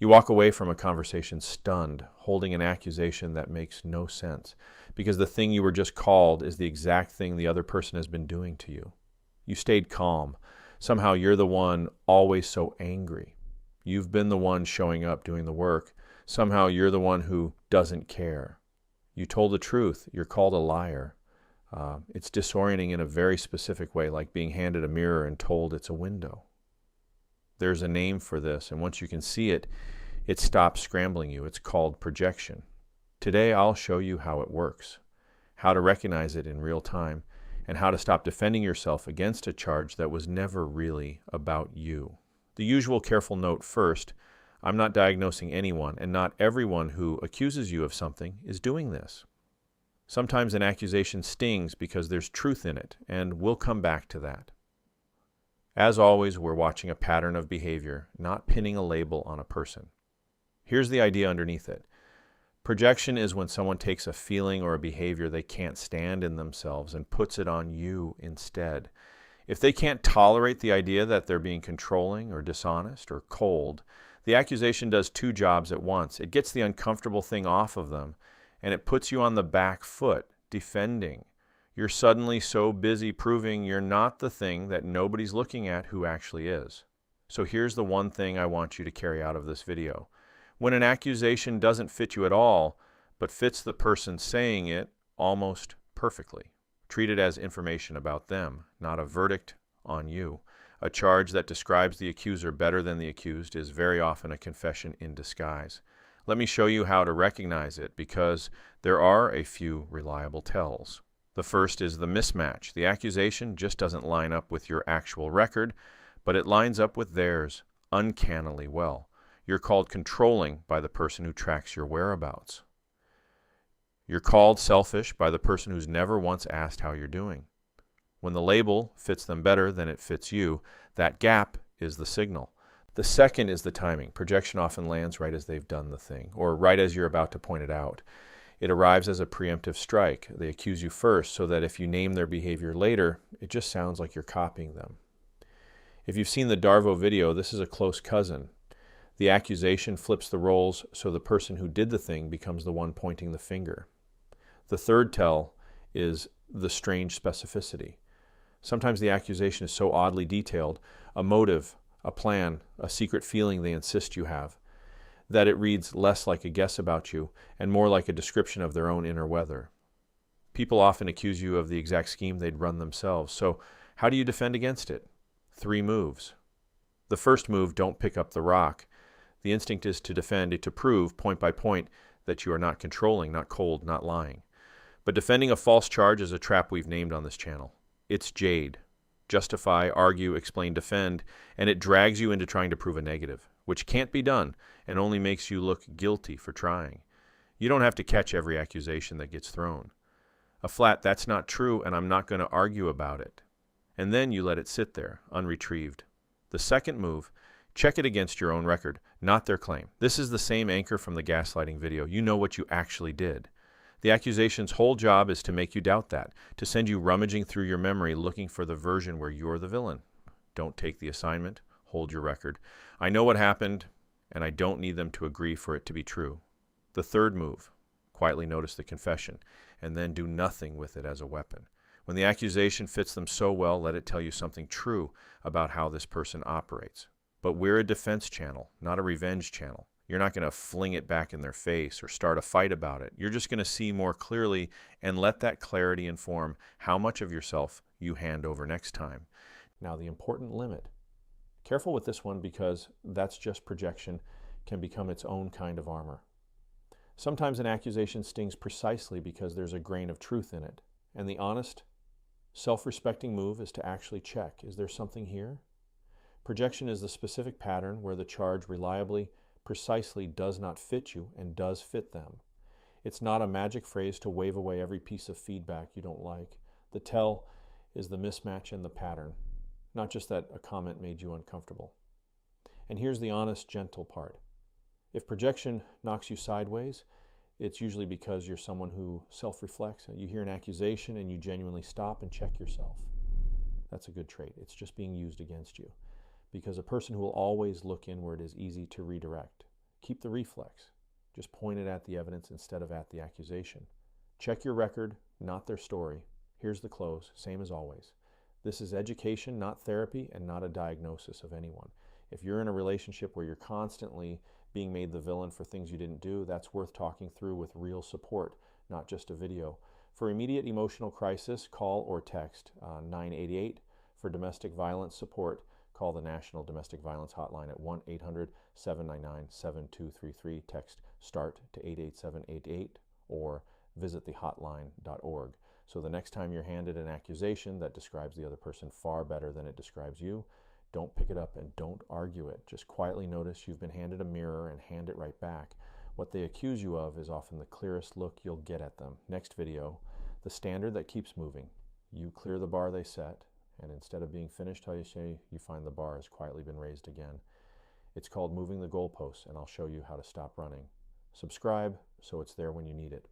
You walk away from a conversation stunned, holding an accusation that makes no sense, because the thing you were just called is the exact thing the other person has been doing to you. You stayed calm. Somehow you're the one always so angry. You've been the one showing up doing the work. Somehow you're the one who doesn't care. You told the truth. You're called a liar. It's disorienting in a very specific way, like being handed a mirror and told it's a window. There's a name for this, and once you can see it, it stops scrambling you. It's called projection. Today I'll show you how it works, how to recognize it in real time, and how to stop defending yourself against a charge that was never really about you. The usual careful note first: I'm not diagnosing anyone, and not everyone who accuses you of something is doing this. Sometimes an accusation stings because there's truth in it, and we'll come back to that. As always, we're watching a pattern of behavior, not pinning a label on a person. Here's the idea underneath it. Projection is when someone takes a feeling or a behavior they can't stand in themselves and puts it on you instead. If they can't tolerate the idea that they're being controlling or dishonest or cold, the accusation does two jobs at once. It gets the uncomfortable thing off of them, and it puts you on the back foot, defending. You're suddenly so busy proving you're not the thing that nobody's looking at who actually is. So here's the one thing I want you to carry out of this video. When an accusation doesn't fit you at all, but fits the person saying it almost perfectly, treat it as information about them, not a verdict on you. A charge that describes the accuser better than the accused is very often a confession in disguise. Let me show you how to recognize it, because there are a few reliable tells. The first is the mismatch. The accusation just doesn't line up with your actual record, but it lines up with theirs uncannily well. You're called controlling by the person who tracks your whereabouts. You're called selfish by the person who's never once asked how you're doing. When the label fits them better than it fits you, that gap is the signal. The second is the timing. Projection often lands right as they've done the thing, or right as you're about to point it out. It arrives as a preemptive strike. They accuse you first, so that if you name their behavior later, it just sounds like you're copying them. If you've seen the Darvo video, this is a close cousin. The accusation flips the roles, so the person who did the thing becomes the one pointing the finger. The third tell is the strange specificity. Sometimes the accusation is so oddly detailed, a motive, a plan, a secret feeling they insist you have, that it reads less like a guess about you and more like a description of their own inner weather. People often accuse you of the exact scheme they'd run themselves. So how do you defend against it? 3 moves. The first move, don't pick up the rock. The instinct is to defend it, to prove, point by point, that you are not controlling, not cold, not lying. But defending a false charge is a trap we've named on this channel. It's jade. Justify, argue, explain, defend, and it drags you into trying to prove a negative, which can't be done and only makes you look guilty for trying. You don't have to catch every accusation that gets thrown. A flat, that's not true, and I'm not going to argue about it. And then you let it sit there, unretrieved. The second move, check it against your own record, not their claim. This is the same anchor from the gaslighting video. You know what you actually did. The accusation's whole job is to make you doubt that, to send you rummaging through your memory looking for the version where you're the villain. Don't take the assignment. Hold your record. I know what happened, and I don't need them to agree for it to be true. The third move, quietly notice the confession, and then do nothing with it as a weapon. When the accusation fits them so well, let it tell you something true about how this person operates. But we're a defense channel, not a revenge channel. You're not going to fling it back in their face or start a fight about it. You're just going to see more clearly and let that clarity inform how much of yourself you hand over next time. Now, the important limit. Careful with this one, because that's just projection, can become its own kind of armor. Sometimes an accusation stings precisely because there's a grain of truth in it. And the honest, self-respecting move is to actually check, is there something here? Projection is the specific pattern where the charge reliably, precisely does not fit you and does fit them. It's not a magic phrase to wave away every piece of feedback you don't like. The tell is the mismatch in the pattern, not just that a comment made you uncomfortable. And here's the honest, gentle part. If projection knocks you sideways, it's usually because you're someone who self-reflects. You hear an accusation and you genuinely stop and check yourself. That's a good trait. It's just being used against you. Because a person who will always look inward is easy to redirect. Keep the reflex. Just point it at the evidence instead of at the accusation. Check your record, not their story. Here's the close, same as always. This is education, not therapy, and not a diagnosis of anyone. If you're in a relationship where you're constantly being made the villain for things you didn't do, that's worth talking through with real support, not just a video. For immediate emotional crisis, call or text 988. For domestic violence support, call the National Domestic Violence Hotline at 1-800-799-7233. Text START to 88788 or visit thehotline.org. So the next time you're handed an accusation that describes the other person far better than it describes you, don't pick it up and don't argue it. Just quietly notice you've been handed a mirror and hand it right back. What they accuse you of is often the clearest look you'll get at them. Next video, the standard that keeps moving. You clear the bar they set, and instead of being finished how you say, you find the bar has quietly been raised again. It's called moving the goalposts, and I'll show you how to stop running. Subscribe so it's there when you need it.